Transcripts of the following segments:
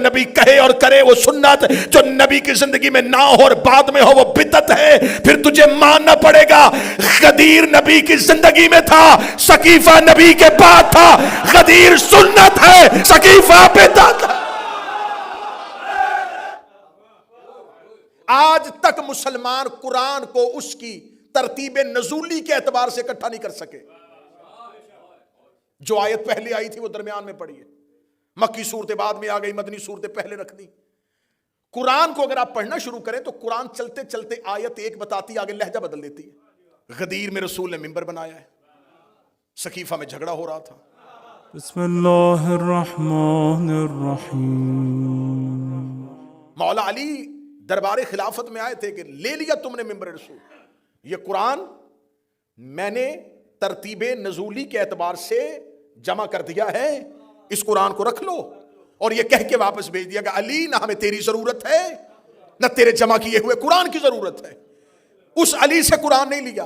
نبی کہے اور کرے وہ سنت، جو نبی کی زندگی میں نہ ہو اور بعد میں ہو وہ بدعت ہے. پھر تجھے ماننا پڑے گا غدیر نبی کی زندگی میں تھا، سقیفہ نبی کے بعد تھا. غدیر سنت ہے، سقیفہ بدعت ہے. آج تک مسلمان قرآن کو اس کی ترتیب نزولی کے اعتبار سے اکٹھا نہیں کر سکے. جو آیت پہلے آئی تھی وہ درمیان میں پڑھی ہے، مکی صورتیں بعد میں آ گئی، مدنی صورتیں پہلے رکھ دی. قرآن کو اگر آپ پڑھنا شروع کریں تو قرآن چلتے چلتے آیت ایک بتاتی آگے لہجہ بدل دیتی ہے. غدیر میں رسول نے منبر بنایا ہے، سقیفہ میں جھگڑا ہو رہا تھا. بسم اللہ الرحمن الرحیم. مولا علی دربار خلافت میں آئے تھے کہ لے لیا تم نے منبر رسول، یہ قرآن میں نے ترتیب نزولی کے اعتبار سے جمع کر دیا ہے، اس قرآن کو رکھ لو. اور یہ کہہ کے واپس بھیج دیا کہ علی نہ ہمیں تیری ضرورت ہے نہ تیرے جمع کیے ہوئے قرآن کی ضرورت ہے. اس علی سے قرآن نہیں لیا.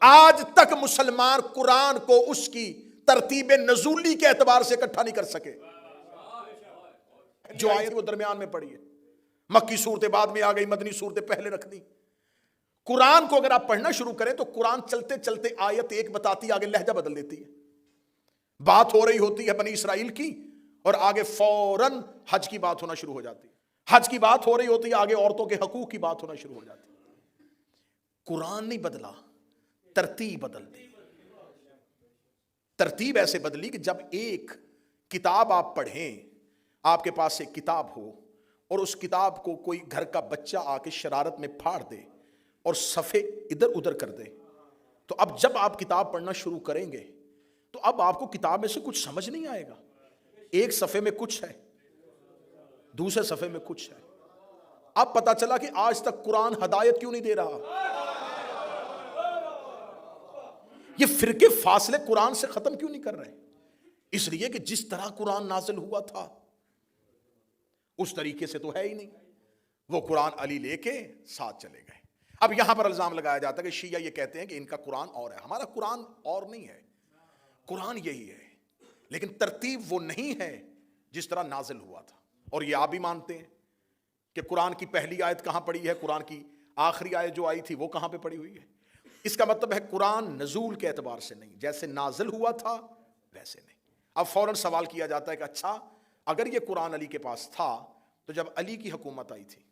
آج تک مسلمان قرآن کو اس کی ترتیب نزولی کے اعتبار سے اکٹھا نہیں کر سکے. جو آیت وہ درمیان میں پڑھی ہے، مکی صورتیں بعد میں آ گئی، مدنی صورتیں پہلے رکھ دی. قرآن کو اگر آپ پڑھنا شروع کریں تو قرآن چلتے چلتے آیت ایک بتاتی آگے لہجہ بدل دیتی ہے. بات ہو رہی ہوتی ہے بنی اسرائیل کی اور آگے فوراً حج کی بات ہونا شروع ہو جاتی ہے. حج کی بات ہو رہی ہوتی ہے آگے عورتوں کے حقوق کی بات ہونا شروع ہو جاتی ہے. قرآن نہیں بدلا، ترتیب بدل دی. ترتیب ایسے بدلی کہ جب ایک کتاب آپ پڑھیں، آپ کے پاس ایک کتاب ہو اور اس کتاب کو کوئی گھر کا بچہ آ کے شرارت میں پھاڑ دے اور صفحے ادھر ادھر کر دے، تو اب جب آپ کتاب پڑھنا شروع کریں گے تو اب آپ کو کتاب میں سے کچھ سمجھ نہیں آئے گا. ایک صفحے میں کچھ ہے، دوسرے صفحے میں کچھ ہے. اب پتا چلا کہ آج تک قرآن ہدایت کیوں نہیں دے رہا. یہ فرقے فاصلے قرآن سے ختم کیوں نہیں کر رہے؟ اس لیے کہ جس طرح قرآن نازل ہوا تھا اس طریقے سے تو ہے ہی نہیں. وہ قرآن علی لے کے ساتھ چلے گئے. اب یہاں پر الزام لگایا جاتا ہے کہ شیعہ یہ کہتے ہیں کہ ان کا قرآن اور ہے. ہمارا قرآن اور نہیں ہے، قرآن یہی ہے، لیکن ترتیب وہ نہیں ہے جس طرح نازل ہوا تھا. اور یہ آپ بھی مانتے ہیں کہ قرآن کی پہلی آیت کہاں پڑی ہے، قرآن کی آخری آیت جو آئی تھی وہ کہاں پہ پڑی ہوئی ہے. اس کا مطلب ہے قرآن نزول کے اعتبار سے نہیں، جیسے نازل ہوا تھا ویسے نہیں. اب فوراً سوال کیا جاتا ہے کہ اچھا اگر یہ قرآن علی کے پاس تھا تو جب علی کی حکومت آئی تھی،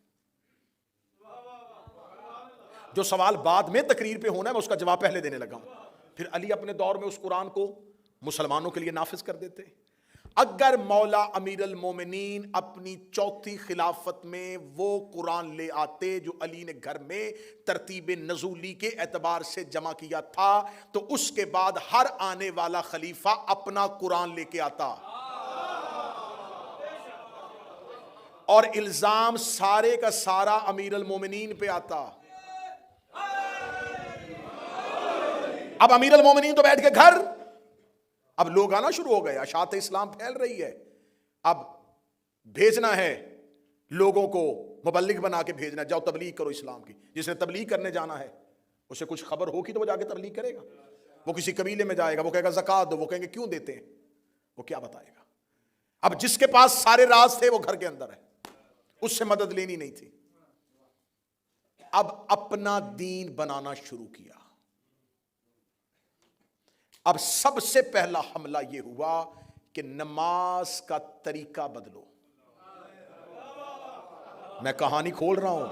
جو سوال بعد میں تقریر پہ ہونا ہے میں اس کا جواب پہلے دینے لگا ہوں. پھر علی اپنے دور میں اس قرآن کو مسلمانوں کے لیے نافذ کر دیتے. اگر مولا امیر المومنین اپنی چوتھی خلافت میں وہ قرآن لے آتے جو علی نے گھر میں ترتیب نزولی کے اعتبار سے جمع کیا تھا تو اس کے بعد ہر آنے والا خلیفہ اپنا قرآن لے کے آتا اور الزام سارے کا سارا امیر المومنین پہ آتا. اب امیر المومنین تو بیٹھ کے گھر، اب لوگ آنا شروع ہو گئے، اشاعت اسلام پھیل رہی ہے. اب بھیجنا ہے لوگوں کو، مبلغ بنا کے بھیجنا، جاؤ تبلیغ کرو اسلام کی. جس نے تبلیغ کرنے جانا ہے اسے کچھ خبر ہوگی تو وہ جا کے تبلیغ کرے گا. وہ کسی قبیلے میں جائے گا، وہ کہے گا زکوٰۃ دو، وہ کہیں گے کیوں دیتے ہیں، وہ کیا بتائے گا. اب جس کے پاس سارے راز تھے وہ گھر کے اندر ہے، اس سے مدد لینی نہیں تھی. اب اپنا دین بنانا شروع کیا. اب سب سے پہلا حملہ یہ ہوا کہ نماز کا طریقہ بدلو. میں کہانی کھول رہا ہوں.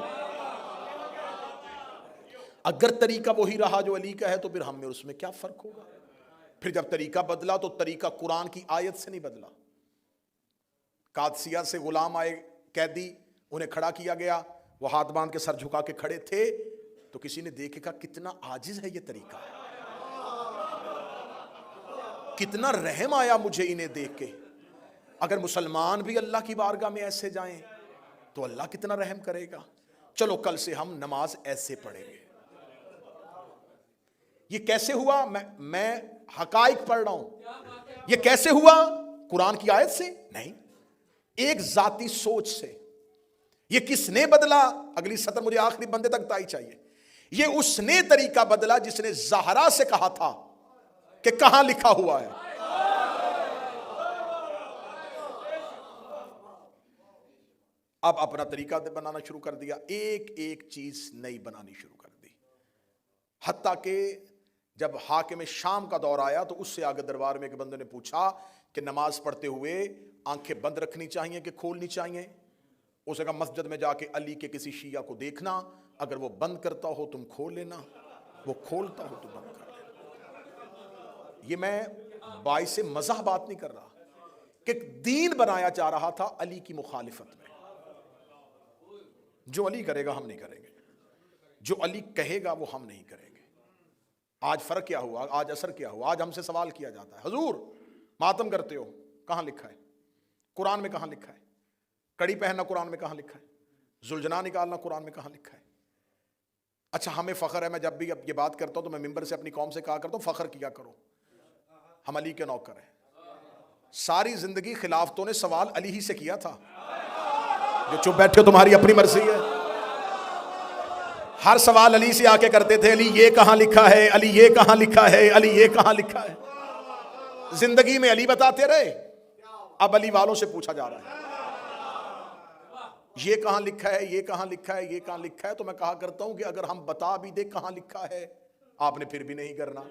اگر طریقہ وہی رہا جو علی کا ہے تو پھر ہم میں اس میں کیا فرق ہوگا. پھر جب طریقہ بدلا تو طریقہ قرآن کی آیت سے نہیں بدلا. قادسیہ سے غلام آئے قیدی، انہیں کھڑا کیا گیا، وہ ہاتھ باندھ کے سر جھکا کے کھڑے تھے تو کسی نے دیکھے کہا کتنا عاجز ہے یہ طریقہ، کتنا رحم آیا مجھے انہیں دیکھ کے. اگر مسلمان بھی اللہ کی بارگاہ میں ایسے جائیں تو اللہ کتنا رحم کرے گا. چلو کل سے ہم نماز ایسے پڑھیں گے. یہ کیسے ہوا؟ میں حقائق پڑھ رہا ہوں. یہ کیسے ہوا؟ قرآن کی آیت سے نہیں، ایک ذاتی سوچ سے. یہ کس نے بدلا؟ اگلی سطر مجھے آخری بندے تک تائی چاہیے. یہ اس نے طریقہ بدلا جس نے زہرا سے کہا تھا کہ کہاں لکھا ہوا ہے. اب اپنا طریقہ بنانا شروع کر دیا، ایک ایک چیز نئی بنانی شروع کر دی، حتیٰ کہ جب حاکم شام کا دور آیا تو اس سے آگے دربار میں ایک بندے نے پوچھا کہ نماز پڑھتے ہوئے آنکھیں بند رکھنی چاہیے کہ کھولنی چاہیے؟ اس نے کہا مسجد میں جا کے علی کے کسی شیعہ کو دیکھنا، اگر وہ بند کرتا ہو تم کھول لینا، وہ کھولتا ہو تو بند کر لینا۔ یہ میں باعث مزاح بات نہیں کر رہا کہ دین بنایا جا رہا تھا علی کی مخالفت میں۔ جو علی کرے گا ہم نہیں کریں گے، جو علی کہے گا وہ ہم نہیں کریں گے۔ آج فرق کیا ہوا، آج اثر کیا ہوا؟ آج ہم سے سوال کیا جاتا ہے، حضور ماتم کرتے ہو، کہاں لکھا ہے؟ قرآن میں کہاں لکھا ہے؟ کڑی پہننا قرآن میں کہاں لکھا ہے؟ زلجنا نکالنا قرآن میں کہاں لکھا ہے؟ اچھا ہمیں فخر ہے، میں جب بھی اب یہ بات کرتا ہوں تو میں ممبر سے اپنی قوم سے کہا کرتا ہوں فخر کیا کرو، ہم علی کے نوکر ہیں۔ ساری زندگی خلافتوں نے سوال علی ہی سے کیا تھا، جو چپ بیٹھے ہو تمہاری اپنی مرضی ہے۔ ہر سوال علی سے آ کے کرتے تھے، علی یہ کہاں لکھا ہے، علی یہ کہاں لکھا ہے، علی یہ کہاں لکھا ہے۔ زندگی میں علی بتاتے رہے، اب علی والوں سے پوچھا جا رہا ہے یہ کہاں لکھا ہے، یہ کہاں لکھا ہے، یہ کہاں لکھا ہے۔ تو میں کہا کرتا ہوں کہ اگر ہم بتا بھی دیں کہاں لکھا ہے، آپ نے پھر بھی نہیں کرنا،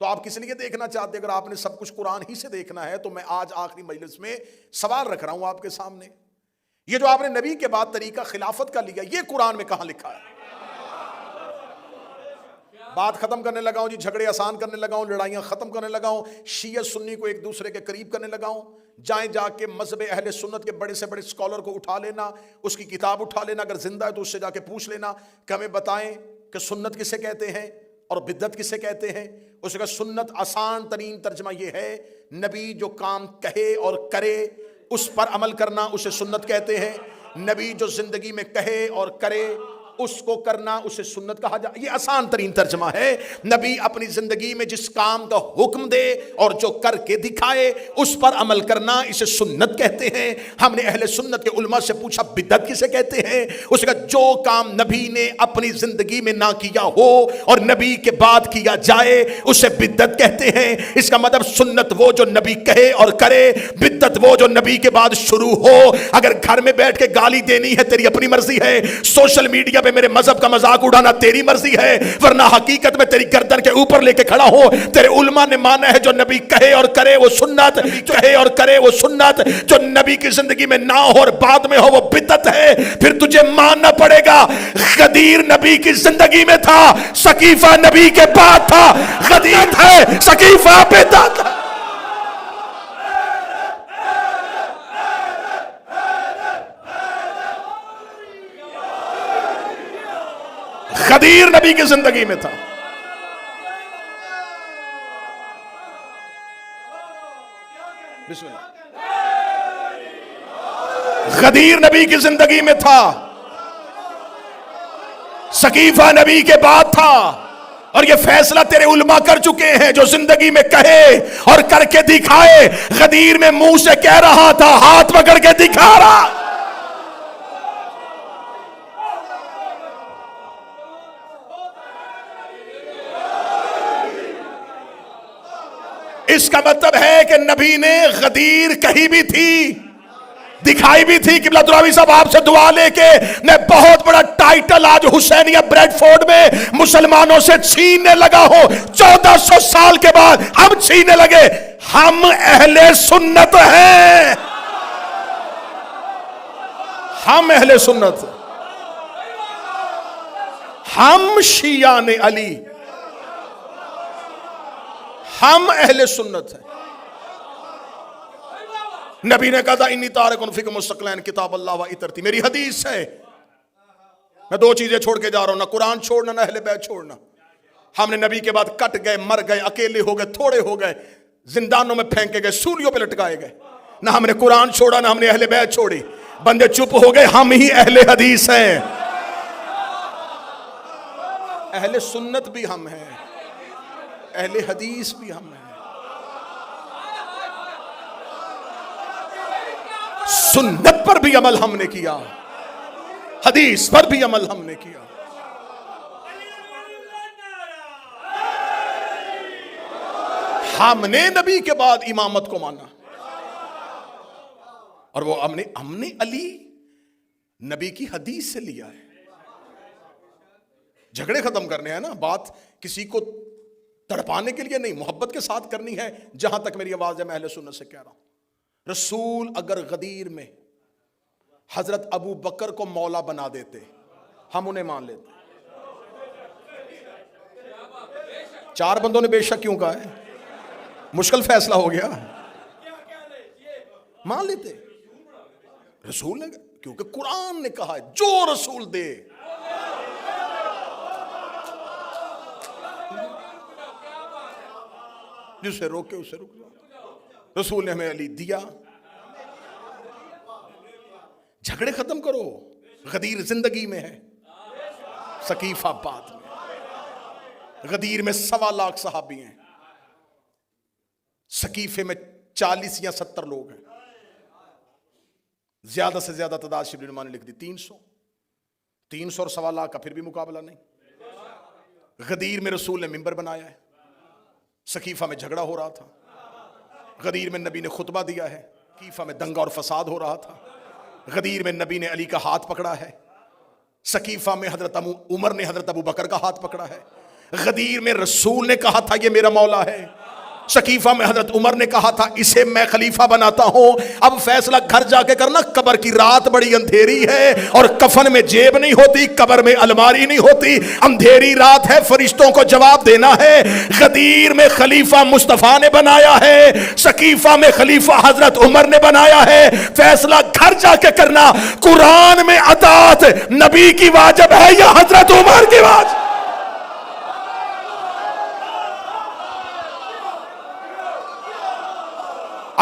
تو آپ کس لیے دیکھنا چاہتے؟ اگر آپ نے سب کچھ قرآن ہی سے دیکھنا ہے تو میں آج آخری مجلس میں سوال رکھ رہا ہوں آپ کے سامنے، یہ جو آپ نے نبی کے بعد طریقہ خلافت کا لیا، یہ قرآن میں کہاں لکھا ہے؟ بات ختم کرنے لگا ہوں جی، جھگڑے آسان کرنے لگا ہوں، لڑائیاں ختم کرنے لگا ہوں، شیعہ سنی کو ایک دوسرے کے قریب کرنے لگا ہوں۔ جائیں جا کے مذہب اہل سنت کے بڑے سے بڑے اسکالر کو اٹھا لینا، اس کی کتاب اٹھا لینا، اگر زندہ ہے تو اس سے جا کے پوچھ لینا کہ ہمیں بتائیں کہ سنت کسے کہتے ہیں اور بدعت کسے کہتے ہیں۔ اس کا سنت آسان ترین ترجمہ یہ ہے، نبی جو کام کہے اور کرے اس پر عمل کرنا، اسے سنت کہتے ہیں۔ نبی جو زندگی میں کہے اور کرے اس کو کرنا، اسے سنت کہا جائے۔ یہ آسان ترین ترجمہ ہے، نبی اپنی زندگی میں جس کام کا حکم دے اور جو کر کے دکھائے اس پر عمل کرنا، اسے سنت کہتے ہیں۔ ہم نے اہل سنت کے علماء سے پوچھا بدعت کسے کہتے ہیں؟ اس کا جو کام نبی نے اپنی زندگی میں نہ کیا ہو اور نبی کے بعد کیا جائے اسے بدعت کہتے ہیں۔ اس کا مطلب سنت وہ جو نبی کہے اور کرے، بدعت وہ جو نبی کے بعد شروع ہو۔ اگر گھر میں بیٹھ کے گالی دینی ہے تیری اپنی مرضی ہے، سوشل میڈیا میرے مذہب کا مذاق اڑانا تیری مرضی ہے، ورنہ حقیقت میں تیری گردن کے اوپر لے کے کھڑا ہو۔ تیرے علماء نے مانا ہے جو نبی کہے اور کرے وہ سنت، کہے اور کرے وہ سنت، جو نبی کی زندگی میں نہ ہو اور بعد میں ہو وہ بدعت ہے۔ پھر تجھے ماننا پڑے گا غدیر نبی کی زندگی میں تھا، سقیفہ نبی کے بعد تھا۔ غدیر ہے، سقیفہ بدعت ہے۔ غدیر نبی کی زندگی میں تھا، بسم اللہ، غدیر نبی کی زندگی میں تھا، سقیفہ نبی کے بعد تھا۔ اور یہ فیصلہ تیرے علماء کر چکے ہیں، جو زندگی میں کہے اور کر کے دکھائے۔ غدیر میں منہ سے کہہ رہا تھا، ہاتھ پکڑ کے دکھا رہا۔ اس کا مطلب ہے کہ نبی نے غدیر کہی بھی تھی، دکھائی بھی تھی۔ قبلہ دراوی صاحب آپ سے دعا لے کے میں بہت بڑا ٹائٹل آج حسینیہ بریڈ فورڈ میں مسلمانوں سے چھیننے لگا ہوں، 1400 سال کے بعد ہم چھیننے لگے۔ ہم اہل سنت ہیں، ہم اہل سنت، ہم شیعان علی، ہم اہل سنت ہیں۔ نبی نے کہا تھا انی تارکن فیکم الثقلین کتاب اللہ و اطرتی، میری حدیث ہے، میں دو چیزیں چھوڑ کے جا رہا ہوں، نہ قرآن چھوڑنا نہ اہل بیت چھوڑنا۔ ہم نے نبی کے بعد کٹ گئے، مر گئے، اکیلے ہو گئے، تھوڑے ہو گئے، زندانوں میں پھینکے گئے، سولیوں پہ لٹکائے گئے، نہ ہم نے قرآن چھوڑا نہ ہم نے اہل بیت چھوڑی۔ بندے چپ ہو گئے، ہم ہی اہل حدیث ہیں، اہل سنت بھی ہم ہیں، اہل حدیث بھی ہم ہیں۔ سنت پر بھی عمل ہم نے کیا، حدیث پر بھی عمل ہم نے کیا۔ ہم نے نبی کے بعد امامت کو مانا، اور وہ ہم نے علی نبی کی حدیث سے لیا ہے. جھگڑے ختم کرنے ہیں نا, بات کسی کو تڑپانے کے لیے نہیں, محبت کے ساتھ کرنی ہے. جہاں تک میری آواز ہے میں اہل سنت سے کہہ رہا ہوں, رسول اگر غدیر میں حضرت ابو بکر کو مولا بنا دیتے ہم انہیں مان لیتے. 4 بندوں نے بے شک کیوں کہا ہے؟ مشکل فیصلہ ہو گیا, مان لیتے. رسول نے, کیونکہ قرآن نے کہا ہے جو رسول دے. جسے روکے اسے رک جاؤ. رسول نے ہمیں علی دیا. جھگڑے ختم کرو. غدیر زندگی میں ہے, ثقیف آباد میں. غدیر میں 1.25 لاکھ صحابی ہیں, ثقیفے میں 40 یا 70 لوگ ہیں. زیادہ سے زیادہ تعداد شبلی نما نے لکھ دی 300 اور 1.25 لاکھ کا پھر بھی مقابلہ نہیں. غدیر میں رسول نے ممبر بنایا ہے. ثقیفہ میں جھگڑا ہو رہا تھا, غدیر میں نبی نے خطبہ دیا ہے. ثقیفہ میں دنگا اور فساد ہو رہا تھا, غدیر میں نبی نے علی کا ہاتھ پکڑا ہے. ثقیفہ میں حضرت عمر نے حضرت ابو بکر کا ہاتھ پکڑا ہے. غدیر میں رسول نے کہا تھا یہ میرا مولا ہے. ثقیفہ میں حضرت عمر نے کہا تھا اسے میں خلیفہ بناتا ہوں. اب فیصلہ گھر جا کے کرنا. قبر کی رات بڑی اندھیری ہے اور کفن میں جیب نہیں ہوتی, قبر میں الماری نہیں ہوتی. اندھیری رات ہے, فرشتوں کو جواب دینا ہے. غدیر میں خلیفہ مصطفیٰ نے بنایا ہے, ثقیفہ میں خلیفہ حضرت عمر نے بنایا ہے. فیصلہ گھر جا کے کرنا. قرآن میں اطاعت نبی کی واجب ہے یا حضرت عمر کی واجب؟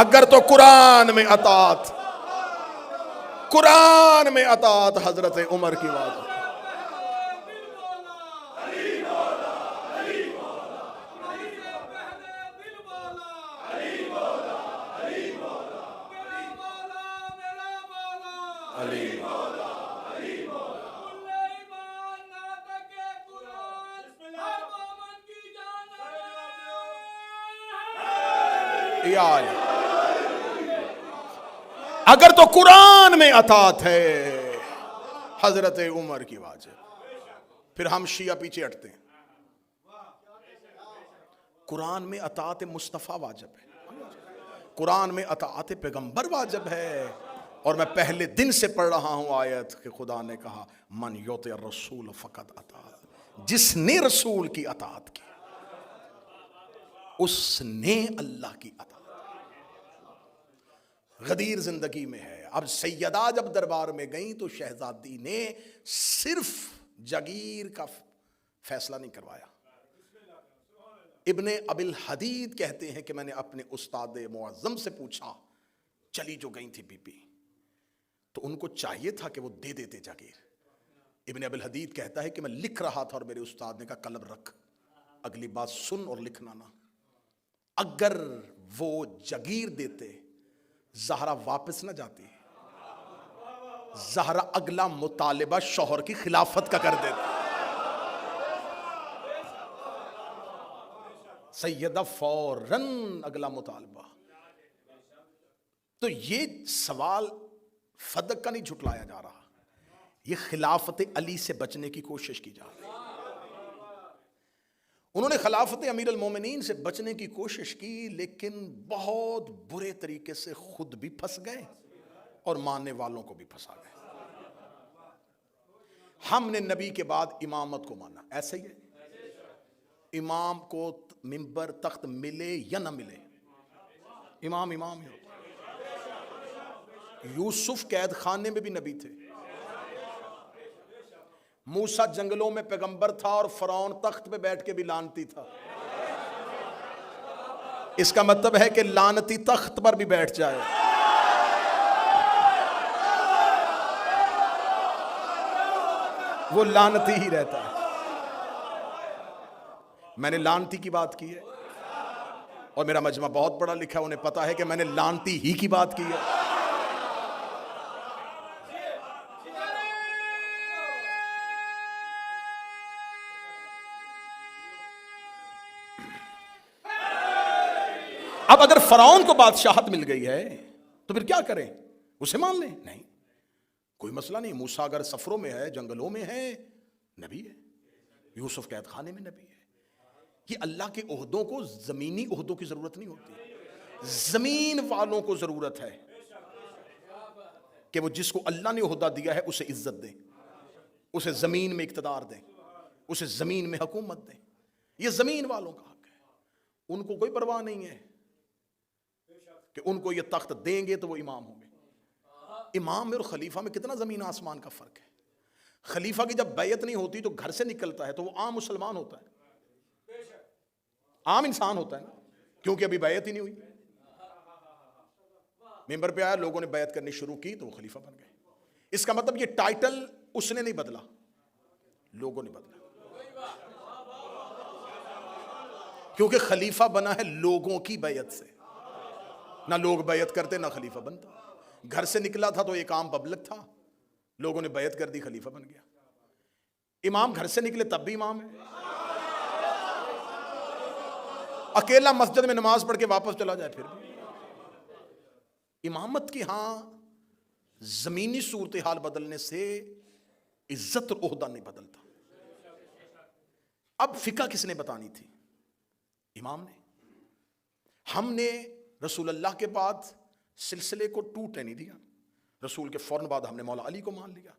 اگر تو قرآن میں اطاعت حضرت عمر کی بات ہے. اگر تو قرآن میں اطاعت ہے حضرت عمر کی واجب, پھر ہم شیعہ پیچھے ہٹتے ہیں. قرآن میں اطاعت مصطفیٰ واجب ہے, قرآن میں اطاعت پیغمبر واجب ہے. اور میں پہلے دن سے پڑھ رہا ہوں آیت کہ خدا نے کہا من یطع الرسول فقد اطاع, جس نے رسول کی اطاعت کی اس نے اللہ کی اطاعت. غدیر زندگی میں ہے. اب سیدہ جب دربار میں گئیں تو شہزادی نے صرف جگیر کا فیصلہ نہیں کروایا. ابن ابی الحدید کہتے ہیں کہ میں نے اپنے استاد معظم سے پوچھا, چلی جو گئی تھی بی بی, تو ان کو چاہیے تھا کہ وہ دے دیتے جاگیر. ابن ابی الحدید کہتا ہے کہ میں لکھ رہا تھا اور میرے استاد نے کہا قلم رکھ, اگلی بات سن اور لکھنا نہ. اگر وہ جاگیر دیتے زہرا واپس نہ جاتی, زہرا اگلا مطالبہ شوہر کی خلافت کا کر دیتی. سیدہ فوراً اگلا مطالبہ. تو یہ سوال فدق کا نہیں جھٹلایا جا رہا, یہ خلافت علی سے بچنے کی کوشش کی جا رہی. انہوں نے خلافت امیر المومنین سے بچنے کی کوشش کی, لیکن بہت برے طریقے سے خود بھی پھنس گئے اور ماننے والوں کو بھی پھنسا گئے. ہم نے نبی کے بعد امامت کو مانا, ایسا ہی ہے. امام کو منبر تخت ملے یا نہ ملے, امام ہی ہوتا. یوسف قید خانے میں بھی نبی تھے, موسیٰ جنگلوں میں پیغمبر تھا اور فرعون تخت پہ بیٹھ کے بھی لعنتی تھا. اس کا مطلب ہے کہ لعنتی تخت پر بھی بیٹھ جائے وہ لعنتی ہی رہتا ہے. میں نے لعنتی کی بات کی ہے اور میرا مجمع بہت بڑا لکھا ہے, انہیں پتا ہے کہ میں نے لعنتی ہی کی بات کی ہے. اب اگر فرعون کو بادشاہت مل گئی ہے تو پھر کیا کریں, اسے مان لیں؟ نہیں, کوئی مسئلہ نہیں. موسیٰ اگر سفروں میں ہے, جنگلوں میں ہے, نبی ہے. یوسف قید خانے میں نبی ہے. یہ اللہ کے عہدوں کو زمینی عہدوں کی ضرورت نہیں ہوتی, زمین والوں کو ضرورت ہے کہ وہ جس کو اللہ نے عہدہ دیا ہے اسے عزت دیں, اسے زمین میں اقتدار دیں, اسے زمین میں حکومت دیں. یہ زمین والوں کا حق ہے. ان کو کوئی پرواہ نہیں ہے کہ ان کو یہ تخت دیں گے تو وہ امام ہوں گے. امام میں اور خلیفہ میں کتنا زمین آسمان کا فرق ہے. خلیفہ کی جب بیعت نہیں ہوتی تو گھر سے نکلتا ہے تو وہ عام مسلمان ہوتا ہے, عام انسان ہوتا ہے نا, کیونکہ ابھی بیعت ہی نہیں ہوئی. ممبر پہ آیا, لوگوں نے بیعت کرنی شروع کی تو وہ خلیفہ بن گئے. اس کا مطلب یہ ٹائٹل اس نے نہیں بدلا, لوگوں نے بدلا, کیونکہ خلیفہ بنا ہے لوگوں کی بیعت سے. نہ لوگ بیعت کرتے نہ خلیفہ بنتا. گھر سے نکلا تھا تو ایک عام پبلک تھا, لوگوں نے بیعت کر دی, خلیفہ بن گیا. امام گھر سے نکلے تب بھی امام ہے, اکیلا مسجد میں نماز پڑھ کے واپس چلا جائے پھر بھی امامت کی. ہاں, زمینی صورتحال بدلنے سے عزت اور عہدہ نہیں بدلتا. اب فقہ کس نے بتانی تھی؟ امام نے. ہم نے رسول اللہ کے بعد سلسلے کو ٹوٹنے نہیں دیا. رسول کے فوراً بعد ہم نے مولا علی کو مان لیا.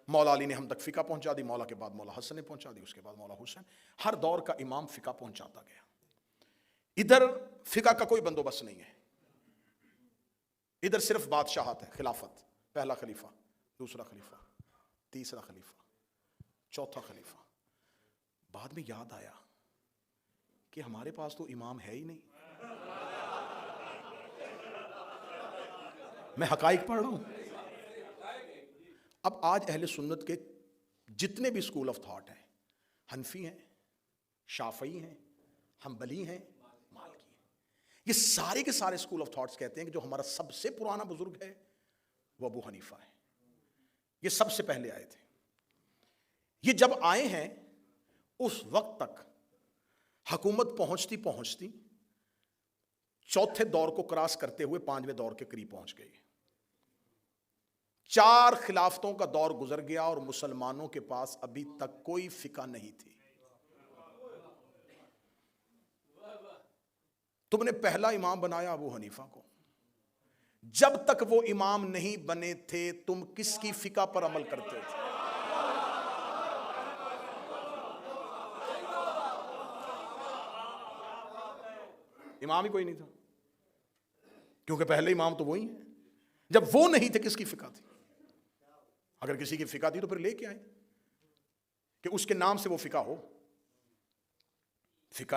مولا علی نے ہم تک فقہ پہنچا دی, مولا کے بعد مولا حسن نے پہنچا دی, اس کے بعد مولا حسین. ہر دور کا امام فقہ پہنچاتا گیا. ادھر فقہ کا کوئی بندوبست نہیں ہے, ادھر صرف بادشاہت ہے, خلافت, پہلا خلیفہ, دوسرا خلیفہ, تیسرا خلیفہ, چوتھا خلیفہ. بعد میں یاد آیا کہ ہمارے پاس تو امام ہے ہی نہیں. میں حقائق پڑھ رہا ہوں. اب آج اہل سنت کے جتنے بھی اسکول آف تھاٹ ہیں, حنفی ہیں, شافعی ہیں, حنبلی ہیں, مالکی ہیں, یہ سارے کے سارے اسکول آف تھاٹس کہتے ہیں کہ جو ہمارا سب سے پرانا بزرگ ہے وہ ابو حنیفہ ہے. یہ سب سے پہلے آئے تھے. یہ جب آئے ہیں اس وقت تک حکومت پہنچتی پہنچتی چوتھے دور کو کراس کرتے ہوئے پانچویں دور کے قریب پہنچ گئی. 4 خلافتوں کا دور گزر گیا اور مسلمانوں کے پاس ابھی تک کوئی فقہ نہیں تھی. تم نے پہلا امام بنایا ابو حنیفہ کو. جب تک وہ امام نہیں بنے تھے تم کس کی فقہ پر عمل کرتے تھے؟ امام ہی کوئی نہیں تھا, کیونکہ پہلے امام تو وہی ہیں. جب وہ نہیں تھے کس کی فقہ تھی؟ اگر کسی کی فقہ تھی تو پھر لے کے آئے کہ اس کے نام سے وہ فقہ ہو. فقہ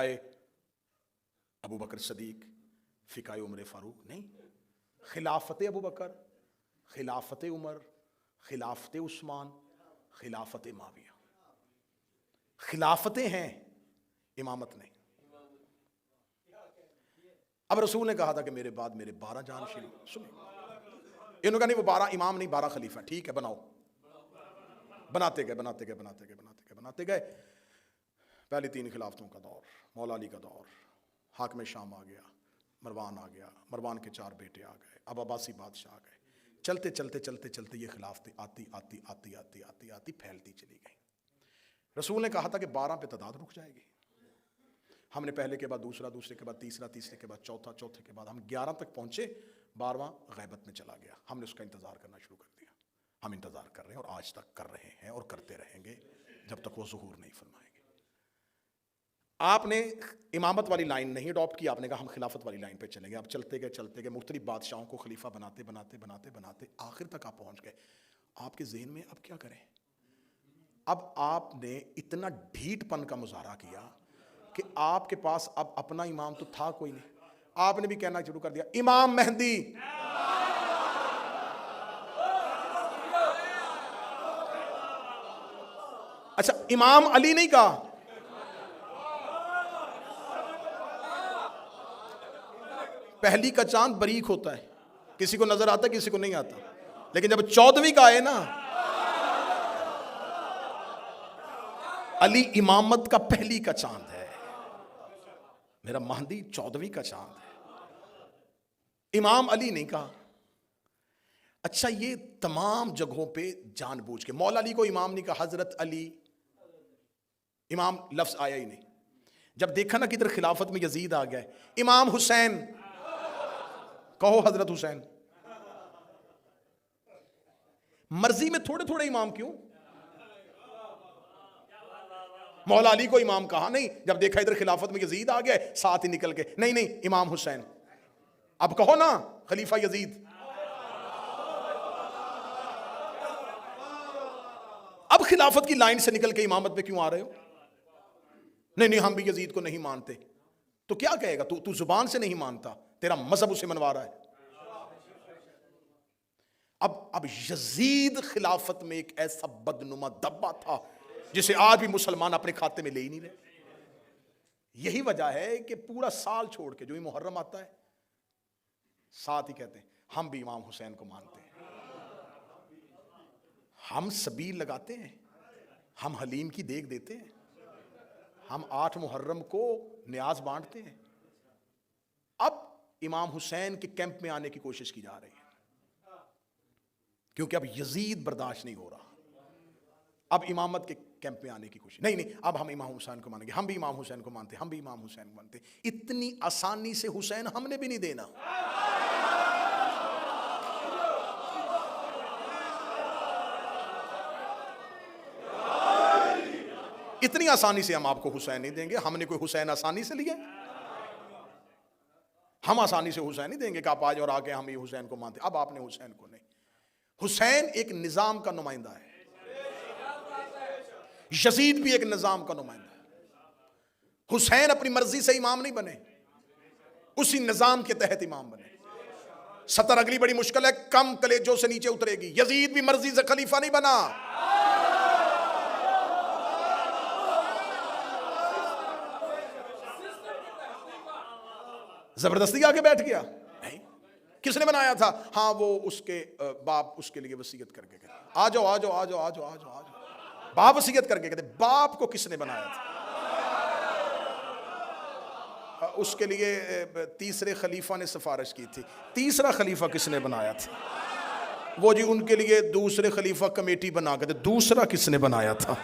ابو بکر صدیق, فقہ عمر فاروق نہیں. خلافت ابو بکر, خلافت عمر, خلافت عثمان, خلافت معاویہ. خلافتیں ہیں, امامت نہیں. اب رسول نے کہا تھا کہ میرے بعد میرے 12 جانشین. سنیں, انہوں نے کہا نہیں وہ 12 امام نہیں 12 خلیفہ. ٹھیک ہے بناؤ. بناتے گئے. پہلی 3 خلافتوں کا دور, مولا علی کا دور, حاکم شام آ گیا, مروان آ گیا, مروان کے 4 بیٹے آ گئے, اب عباسی بادشاہ آ گئے. چلتے یہ خلافتیں آتی پھیلتی چلی گئی. رسول نے کہا تھا کہ 12 پہ تعداد رک جائے گی. ہم نے پہلے کے بعد دوسرا, دوسرے کے بعد تیسرا, تیسرے کے بعد چوتھا, چوتھے کے بعد ہم 11 تک پہنچے. 12واں غیبت میں چلا گیا. ہم نے اس کا انتظار کرنا شروع کر دیا. ہم انتظار کر رہے ہیں اور آج تک کر رہے ہیں اور کرتے رہیں گے جب تک وہ ظہور نہیں فرمائیں گے. آپ نے امامت والی لائن نہیں اڈاپٹ کی, آپ نے کہا ہم خلافت والی لائن پہ چلیں گے. اب چلتے گئے مختلف بادشاہوں کو خلیفہ بناتے آخر تک آپ پہنچ گئے. آپ کے ذہن میں اب کیا کریں؟ اب آپ نے اتنا ڈھیٹ پن کا مظاہرہ کیا کہ آپ کے پاس اب اپنا امام تو تھا کوئی نہیں. آپ نے بھی کہنا شروع کر دیا امام مہدی. اچھا امام علی نہیں کہا. پہلی کا چاند بریک ہوتا ہے, کسی کو نظر آتا ہے کسی کو نہیں آتا, لیکن جب 14ویں کا آئے نا, علی امامت کا پہلی کا چاند ہے, میرا مہدی 14ویں کا چاند ہے. امام علی نہیں کہا. اچھا یہ تمام جگہوں پہ جان بوجھ کے مولا علی کو امام نہیں کہا، حضرت علی، امام لفظ آیا ہی نہیں. جب دیکھا نا کہ ادھر خلافت میں یزید آ گیا ہے، امام حسین کہو، حضرت حسین. مرضی میں تھوڑے تھوڑے امام کیوں؟ مولا علی کو امام کہا نہیں، جب دیکھا ادھر خلافت میں یزید آ گیا ہے ساتھ ہی نکل کے نہیں امام حسین. اب کہو نا خلیفہ یزید. اب خلافت کی لائن سے نکل کے امامت میں کیوں آ رہے ہو؟ نہیں ہم بھی یزید کو نہیں مانتے. تو کیا کہے گا؟ تو زبان سے نہیں مانتا، تیرا مذہب اسے منوا رہا ہے. اب یزید خلافت میں ایک ایسا بدنما دبا تھا جسے آج بھی مسلمان اپنے کھاتے میں لے ہی نہیں رہے. یہی وجہ ہے کہ پورا سال چھوڑ کے جو ہی محرم آتا ہے ساتھ ہی کہتے ہیں ہم بھی امام حسین کو مانتے ہیں. ہم سبیل لگاتے ہیں، ہم حلیم کی دیگ دیتے ہیں، ہم 8 محرم کو نیاز بانٹتے ہیں. اب امام حسین کے کیمپ میں آنے کی کوشش کی جا رہی ہے کیونکہ اب یزید برداشت نہیں ہو رہا. اب امامت کے کیمپ میں آنے کی کوشش نہیں اب ہم امام حسین کو مانیں گے، ہم بھی امام حسین کو مانتے، ہم بھی امام حسین کو مانتے. اتنی آسانی سے حسین ہم نے بھی نہیں دینا. اتنی آسانی سے ہم آپ کو حسین نہیں دیں گے. ہم نے کوئی حسین آسانی سے لیا؟ ہم آسانی سے حسین نہیں دیں گے کہ آپ آج اور آ کے ہم یہ حسین کو مانتے. اب آپ نے حسین کو نہیں. حسین ایک نظام کا نمائندہ ہے، یزید بھی ایک نظام کا نمائندہ ہے. حسین اپنی مرضی سے امام نہیں بنے، اسی نظام کے تحت امام بنے. سطر اگلی بڑی مشکل ہے، کم کلیجوں سے نیچے اترے گی. یزید بھی مرضی سے خلیفہ نہیں بنا، زبردستی آ کے بیٹھ گیا. نہیں، کس نے بنایا تھا؟ ہاں وہ اس کے باپ اس کے لیے وصیت کر کے گئے، آ جاؤ آ جاؤ آ جاؤ آ جاؤ آ جاؤ آ جاؤ. باپ وصیت کر کے کہتے باپ کو کس نے بنایا تھا؟ اس کے لیے تیسرے خلیفہ نے سفارش کی تھی. تیسرا خلیفہ کس نے بنایا تھا؟ وہ جی ان کے لیے دوسرے خلیفہ کمیٹی بنا کے. دوسرا کس نے بنایا تھا؟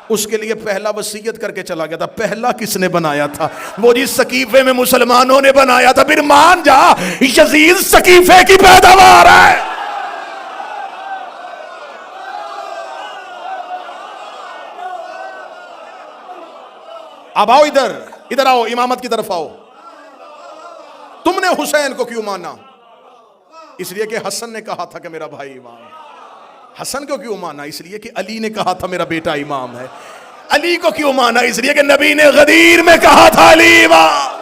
اس کے لیے پہلا وصیت کر کے چلا گیا تھا. پہلا کس نے بنایا تھا؟ وہ جی سقیفے میں مسلمانوں نے بنایا تھا. پھر مان جا یزید سقیفے کی پیداوار ہے. اب آؤ ادھر آؤ، امامت کی طرف آؤ. تم نے حسین کو کیوں مانا؟ اس لیے کہ حسن نے کہا تھا کہ میرا بھائی امام ہے. حسن کو کیوں مانا؟ اس لیے کہ علی نے کہا تھا میرا بیٹا امام ہے. علی کو کیوں مانا؟ اس لیے کہ نبی نے غدیر میں کہا تھا علی امام.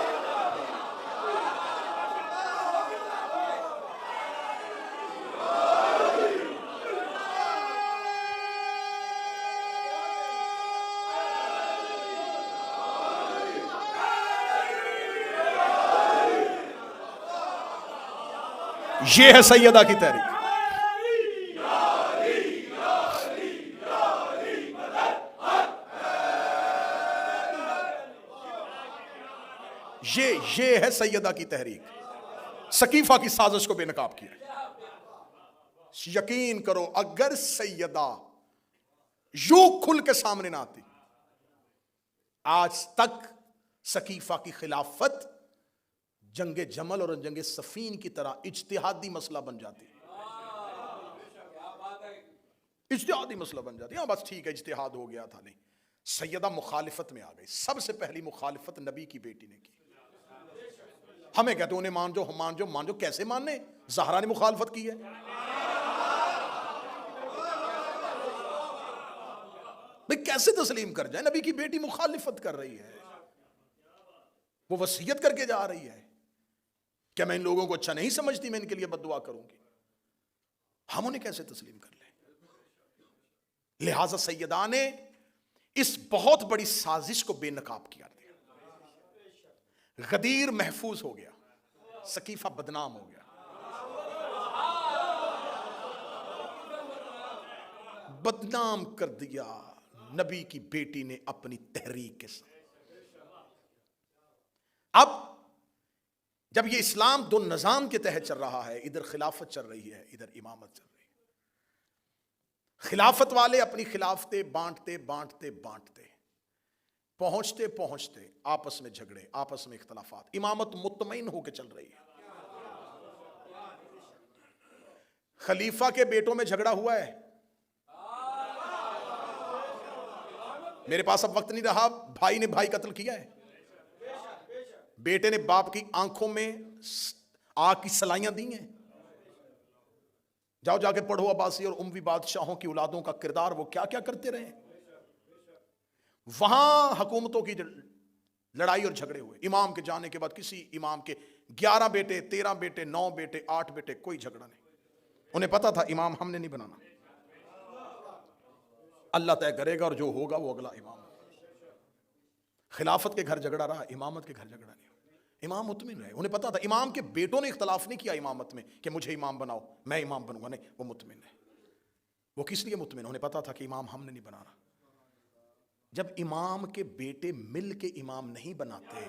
یہ ہے سیدہ کی تحریک. یہ ہے سیدہ کی تحریک. سقیفہ کی سازش کو بے نقاب کیا. یقین کرو اگر سیدہ یوں کھل کے سامنے نہ آتی، آج تک سقیفہ کی خلافت جنگ جمل اور جنگ صفین کی طرح اجتہادی مسئلہ بن جاتی. اجتہادی مسئلہ بن جاتی. ہاں بس ٹھیک ہے اجتہاد ہو گیا تھا. نہیں، سیدہ مخالفت میں آ گئی. سب سے پہلی مخالفت نبی کی بیٹی نے کی. ہمیں کہتے ہیں انہیں مان جو، ہم مان جو. کیسے ماننے؟ زہرا نے مخالفت کی ہے. بھئی کیسے تسلیم کر جائے؟ نبی کی بیٹی مخالفت کر رہی ہے، وہ وصیت کر کے جا رہی ہے. کیا میں ان لوگوں کو اچھا نہیں سمجھتی؟ میں ان کے لیے بد دعا کروں گی. ہم انہیں کیسے تسلیم کر لیں؟ لہٰذا سیدہ نے اس بہت بڑی سازش کو بے نقاب کیا. غدیر محفوظ ہو گیا، سقیفہ بدنام ہو گیا. بدنام کر دیا نبی کی بیٹی نے اپنی تحریک کے ساتھ. اب جب یہ اسلام دو نظام کے تحت چل رہا ہے، ادھر خلافت چل رہی ہے، ادھر امامت چل رہی ہے، خلافت والے اپنی خلافتیں بانٹتے بانٹتے بانٹتے پہنچتے پہنچتے آپس میں جھگڑے، آپس میں اختلافات، امامت مطمئن ہو کے چل رہی ہے۔ خلیفہ کے بیٹوں میں جھگڑا ہوا ہے، میرے پاس اب وقت نہیں رہا، بھائی نے بھائی قتل کیا ہے، بیٹے نے باپ کی آنکھوں میں آگ کی سلائیاں دی ہیں۔ جاؤ جا کے پڑھو عباسی اور اموی بادشاہوں کی اولادوں کا کردار، وہ کیا کیا کرتے رہے۔ وہاں حکومتوں کی لڑائی اور جھگڑے ہوئے، امام کے جانے کے بعد کسی امام کے 11 بیٹے، 13 بیٹے، 9 بیٹے، 8 بیٹے، کوئی جھگڑا نہیں۔ انہیں پتا تھا امام ہم نے نہیں بنانا، اللہ طے کرے گا اور جو ہوگا وہ اگلا امام۔ خلافت کے گھر جھگڑا رہا، امامت کے گھر جھگڑا نہیں۔ امام مطمئن رہے، انہیں پتا تھا، امام کے بیٹوں نے اختلاف نہیں کیا امامت میں کہ مجھے امام بناؤ میں امام بنوں گا، نہیں، وہ مطمئن ہے۔ وہ کس لیے مطمئن؟ انہیں پتا تھا کہ امام ہم نے نہیں بنانا۔ جب امام کے بیٹے مل کے امام نہیں بناتے،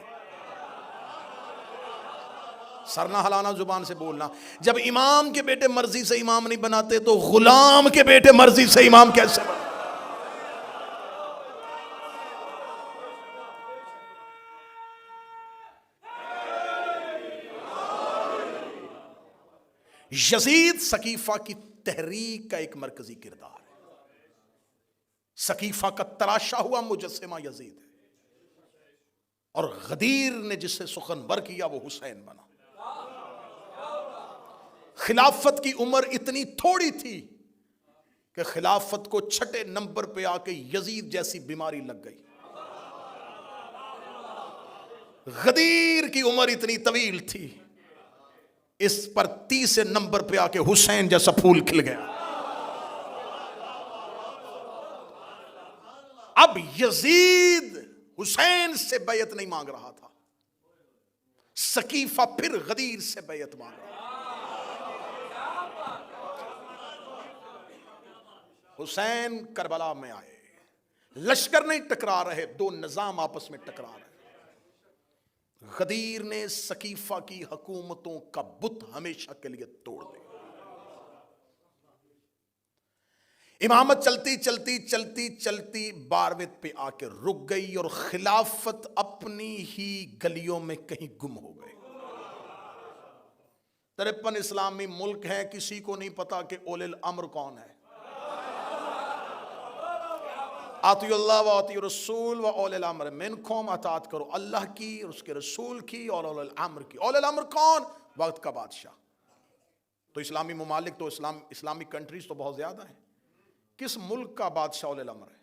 سر نہ ہلانا، زبان سے بولنا، جب امام کے بیٹے مرضی سے امام نہیں بناتے تو غلام کے بیٹے مرضی سے امام کیسے بناتے؟ یزید سقیفہ کی تحریک کا ایک مرکزی کردار ہے۔ سقیفہ کا تراشا ہوا مجسمہ یزید ہے، اور غدیر نے جس سے سخنور کیا وہ حسین بنا۔ خلافت کی عمر اتنی تھوڑی تھی کہ خلافت کو 6 نمبر پہ آ کے یزید جیسی بیماری لگ گئی۔ غدیر کی عمر اتنی طویل تھی، اس پر 30 نمبر پہ آ کے حسین جیسا پھول کھل گیا۔ اب یزید حسین سے بیعت نہیں مانگ رہا تھا، سقیفہ پھر غدیر سے بیعت مانگ رہا۔ حسین کربلا میں آئے، لشکر نہیں ٹکرا رہے، دو نظام آپس میں ٹکرا رہے۔ غدیر نے سقیفہ کی حکومتوں کا بت ہمیشہ کے لیے توڑ دیا۔ امامت چلتی چلتی چلتی چلتی باروت پہ آ کے رک گئی، اور خلافت اپنی ہی گلیوں میں کہیں گم ہو گئی۔ 53 اسلامی ملک ہیں، کسی کو نہیں پتا کہ اولی الامر کون ہے۔ اطیعوا اللہ و اطیعوا الرسول و اولی الامر منکم، اطاعت کرو اللہ کی اور اس کے رسول کی اور اولی الامر کی۔ اولی الامر کون؟ وقت کا بادشاہ۔ تو اسلامی ممالک تو اسلامی کنٹریز تو بہت زیادہ ہیں، کس ملک کا بادشاہ اولی الامر ہے؟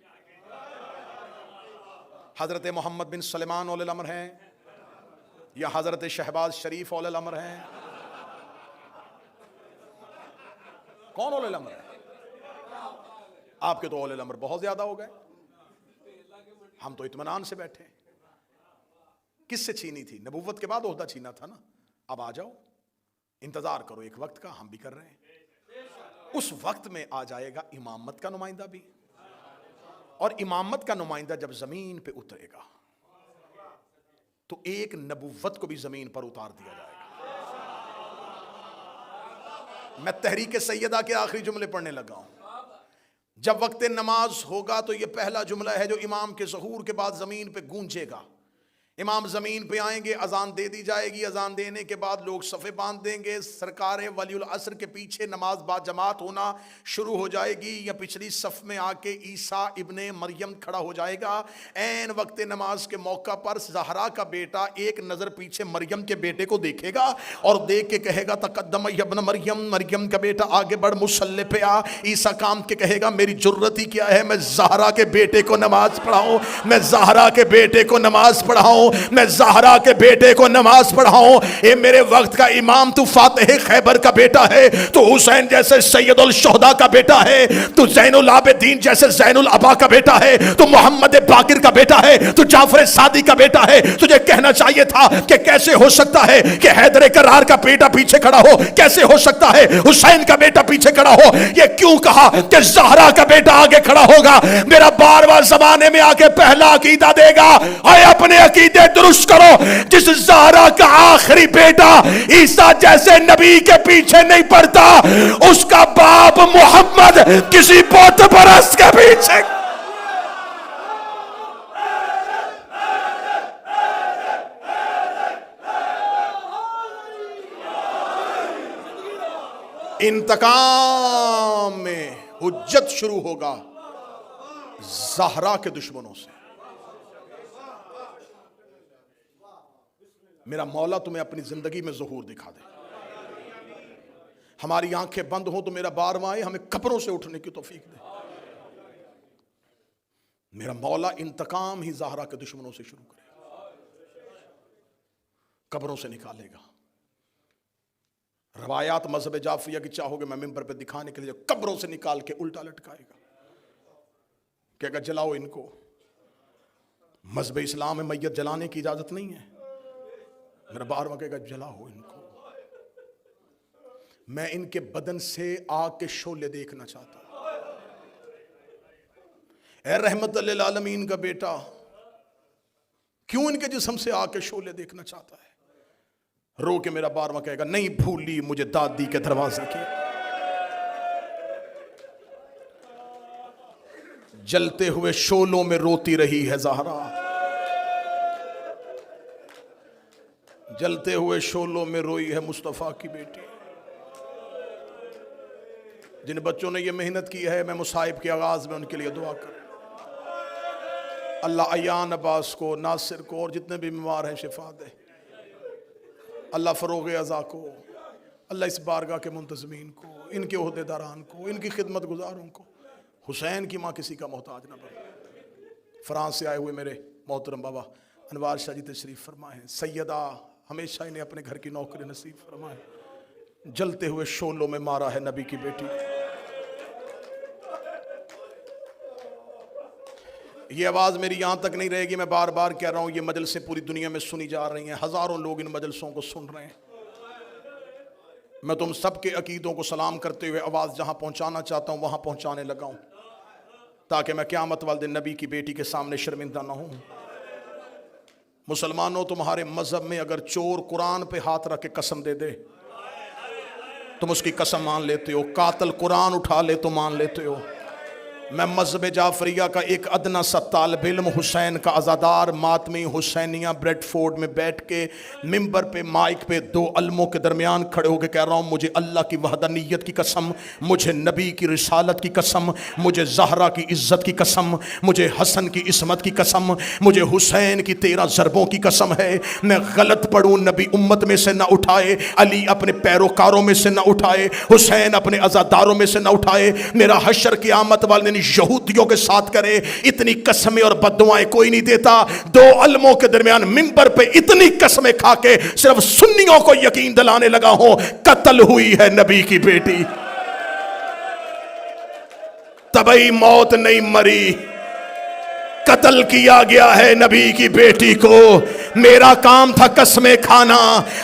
حضرت محمد بن سلمان اولی الامر ہیں، یا حضرت شہباز شریف اولی الامر ہیں؟ کون اولی الامر ہے؟ آپ کے تو اولی الامر بہت زیادہ ہو گئے، ہم تو اطمینان سے بیٹھے۔ کس سے چھینی تھی؟ نبوت کے بعد عہدہ چھینا تھا نا، اب آ جاؤ، انتظار کرو ایک وقت کا، ہم بھی کر رہے ہیں۔ اس وقت میں آ جائے گا امامت کا نمائندہ بھی، اور امامت کا نمائندہ جب زمین پہ اترے گا تو ایک نبوت کو بھی زمین پر اتار دیا جائے گا۔ میں تحریک سیدہ کے آخری جملے پڑھنے لگا ہوں۔ جب وقت نماز ہوگا تو یہ پہلا جملہ ہے جو امام کے ظہور کے بعد زمین پہ گونجے گا۔ امام زمین پہ آئیں گے، اذان دے دی جائے گی، اذان دینے کے بعد لوگ صفیں باندھ دیں گے، سرکار ولی العصر کے پیچھے نماز با جماعت ہونا شروع ہو جائے گی، یا پچھلی صف میں آ کے عیسیٰ ابن مریم کھڑا ہو جائے گا۔ عین وقت نماز کے موقع پر زہرا کا بیٹا ایک نظر پیچھے مریم کے بیٹے کو دیکھے گا اور دیکھ کے کہے گا تقدم ابن مریم، مریم کا بیٹا آگے بڑھ مصلی پہ آ۔ عیسیٰ کام کے کہے گا میری جرت ہی کیا ہے، میں زہرا کے بیٹے کو نماز پڑھاؤں، میں زہرا کے بیٹے کو نماز پڑھاؤں، میں زہرا کے بیٹے کو نماز پڑھاؤں۔ اے میرے وقت کا امام، تو فاتح خیبر کا بیٹا ہے، تو حسین جیسے سید الشہداء کا بیٹا ہے، تو زین العابدین جیسے زین العبا کا بیٹا ہے، تو محمد باقر کا بیٹا ہے، تو جعفر صادق کا بیٹا ہے۔ تجھے کہنا چاہیے تھا کہ کیسے ہو سکتا ہے کہ حیدر کرار کا بیٹا پیچھے کھڑا ہو، کیسے ہو سکتا ہے حسین کا بیٹا پیچھے کھڑا ہو۔ یہ کیوں کہا کہ زہرا کا بیٹا آگے کھڑا ہوگا؟ میرا 12واں زمانے میں آ کے پہلا عقیدہ دے گا، اے اپنے عقیدے عقیدے درست کرو. جس زہرا کا آخری بیٹا عیسیٰ جیسے نبی کے پیچھے نہیں پڑتا، اس کا باپ محمد کسی بت پرست کے پیچھے. انتقام میں حجت شروع ہوگا زہرا کے دشمنوں سے. میرا مولا تمہیں اپنی زندگی میں ظہور دکھا دے. ہماری آنکھیں بند ہوں تو میرا بارواں آئے ہمیں قبروں سے اٹھنے کی توفیق دے. میرا مولا انتقام ہی زہرا کے دشمنوں سے شروع کرے گا، قبروں سے نکالے گا. روایات مذہب جعفریہ کی چاہو گے میں ممبر پہ دکھانے کے لیے، قبروں سے نکال کے الٹا لٹکائے گا، کہے گا جلاؤ ان کو. مذہب اسلام میں میت جلانے کی اجازت نہیں ہے. میرا بارواں کہے گا جلاؤ ان کو. میں ان کے بدن سے آگ کے شعلے دیکھنا چاہتا ہوں. اے رحمت للعالمین کا بیٹا، کیوں ان کے جسم سے آگ کے شعلے دیکھنا چاہتا ہے؟ رو کے میرا بارواں کہے گا نہیں بھولی مجھے دادی کے دروازے کی. جلتے ہوئے شعلوں میں روتی رہی ہے زہرا، جلتے ہوئے شعلوں میں روئی ہے مصطفیٰ کی بیٹی. جن بچوں نے یہ محنت کی ہے، میں مصائب کے آغاز میں ان کے لیے دعا کروں. اللہ ایان عباس کو، ناصر کو اور جتنے بھی بیمار ہیں شفا دے. اللہ فروغ عزا کو، اللہ اس بارگاہ کے منتظمین کو، ان کے عہدیداران کو، ان کی خدمت گزاروں کو. حسین کی ماں کسی کا محتاج نہ بنے. فرانس سے آئے ہوئے میرے محترم بابا انوار شاہ جی تشریف فرمائے. سیدہ ہمیشہ انہیں اپنے گھر کی نوکری نصیب فرمائے. جلتے ہوئے شعلوں میں مارا ہے نبی کی بیٹی. یہ آواز میری یہاں تک نہیں رہے گی، میں بار بار کہہ رہا ہوں، یہ مجلسیں پوری دنیا میں سنی جا رہی ہیں. ہزاروں لوگ ان مجلسوں کو سن رہے ہیں. میں تم سب کے عقیدوں کو سلام کرتے ہوئے آواز جہاں پہنچانا چاہتا ہوں وہاں پہنچانے لگا ہوں، تاکہ میں قیامت والے دن نبی کی بیٹی کے سامنے شرمندہ نہ ہوں. مسلمانوں، تمہارے مذہب میں اگر چور قرآن پہ ہاتھ رکھ کے قسم دے دے تم اس کی قسم مان لیتے ہو. قاتل قرآن اٹھا لے تو مان لیتے ہو. میں مذہب جعفریہ کا ایک ادنا سا طالب علم، حسین کا عزادار، ماتمی حسینیہ بریڈ فورڈ میں بیٹھ کے ممبر پہ مائک پہ دو علموں کے درمیان کھڑے ہو کے کہہ رہا ہوں، مجھے اللہ کی وحدانیت کی قسم، مجھے نبی کی رسالت کی قسم، مجھے زہرا کی عزت کی قسم، مجھے حسن کی عصمت کی قسم، مجھے حسین کی 13 ضربوں کی قسم ہے، میں غلط پڑھوں نبی امت میں سے نہ اٹھائے، علی اپنے پیروکاروں میں سے نہ اٹھائے، حسین اپنے عزاداروں میں سے نہ اٹھائے. میرا حشر قیامت والے یہودیوں کے ساتھ کرے. اتنی قسمیں اور بددعائیں کوئی نہیں دیتا. دو علموں کے درمیان ممبر پہ اتنی قسمیں کھا کے صرف سنیوں کو یقین دلانے لگا ہوں، قتل ہوئی ہے نبی کی بیٹی. طبعی موت نہیں مری، قتل کیا گیا ہے نبی کی بیٹی کو. میرا کام تھا قسمیں کھانا،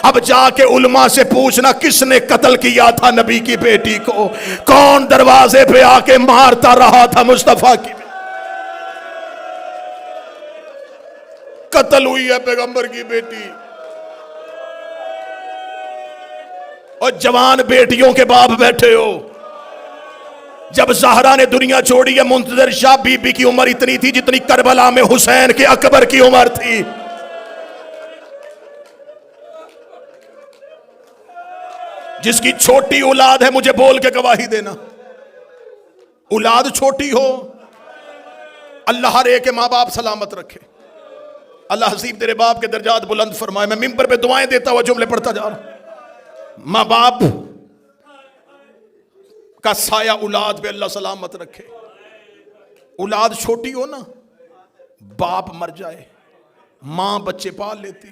اب جا کے علماء سے پوچھنا کس نے قتل کیا تھا نبی کی بیٹی کو، کون دروازے پہ آ کے مارتا رہا تھا مصطفیٰ کی. قتل ہوئی ہے پیغمبر کی بیٹی. اور جوان بیٹیوں کے باپ بیٹھے ہو. جب زہرا نے دنیا چھوڑی ہے، منتظر شاہ بی بی کی عمر اتنی تھی جتنی کربلا میں حسین کے اکبر کی عمر تھی. جس کی چھوٹی اولاد ہے مجھے بول کے گواہی دینا. اولاد چھوٹی ہو، اللہ ہر ایک کے ماں باپ سلامت رکھے. اللہ حسیب تیرے باپ کے درجات بلند فرمائے. میں ممبر پہ دعائیں دیتا ہوا جملے پڑھتا جا رہا ہوں. ماں باپ کا سایہ اولاد پہ اللہ سلامت رکھے. اولاد چھوٹی ہو نا، باپ مر جائے، ماں بچے پال لیتی.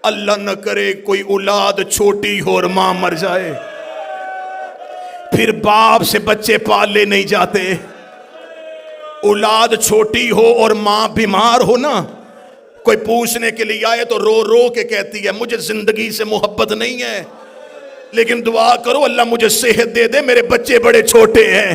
اللہ نہ کرے کوئی اولاد چھوٹی ہو اور ماں مر جائے، پھر باپ سے بچے پالے نہیں جاتے. اولاد چھوٹی ہو اور ماں بیمار ہو نا، کوئی پوچھنے کے لیے آئے تو رو رو کے کہتی ہے مجھے زندگی سے محبت نہیں ہے، لیکن دعا کرو اللہ مجھے صحت دے دے، میرے بچے بڑے چھوٹے ہیں.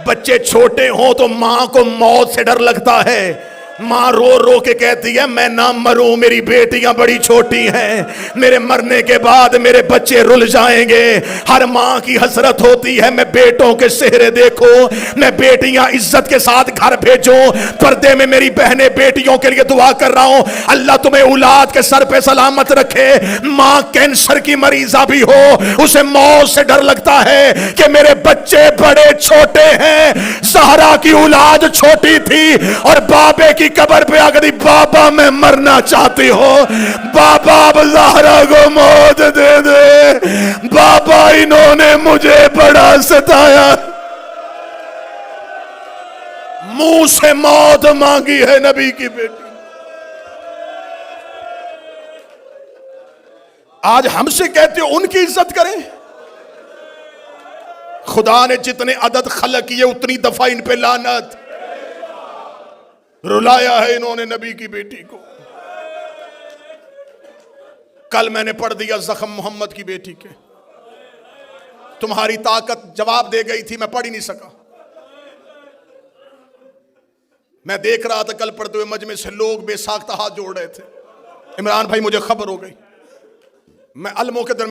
بچے چھوٹے ہوں تو ماں کو موت سے ڈر لگتا ہے. ماں رو رو کے کہتی ہے میں نہ مروں، میری بیٹیاں بڑی چھوٹی ہیں، میرے مرنے کے بعد میرے بچے رل جائیں گے۔ ہر ماں کی حسرت ہوتی ہے میں بیٹوں کے چہرے دیکھوں، میں بیٹیاں عزت کے ساتھ گھر بھیجوں۔ پردے میں میری بہنیں بیٹیوں کے لیے دعا کر رہا ہوں، اللہ تمہیں اولاد کے سر پہ سلامت رکھے۔ ماں کینسر کی مریضہ بھی ہو، اسے موت سے ڈر لگتا ہے کہ میرے بچے بڑے چھوٹے ہیں۔ زہرا کی اولاد چھوٹی تھی اور بابے کی قبر پہ آ گئی، بابا میں مرنا چاہتی ہوں، بابا اب زہرا کو موت دے دے، بابا انہوں نے مجھے بڑا ستایا۔ منہ سے موت مانگی ہے نبی کی بیٹی۔ آج ہم سے کہتے ہو ان کی عزت کریں۔ خدا نے جتنے عدد خلق کیے اتنی دفعہ ان پہ لعنت۔ رلایا ہے انہوں نے نبی کی بیٹی کو۔ کل میں نے پڑھ دیا زخم محمد کی بیٹی کے، تمہاری طاقت جواب دے گئی تھی، میں پڑھ ہی نہیں سکا۔ میں دیکھ رہا تھا کل پڑھتے ہوئے مجمع سے لوگ بے ساختہ ہاتھ جوڑ رہے تھے۔ عمران بھائی مجھے خبر ہو گئی، میں علموں کے درمیان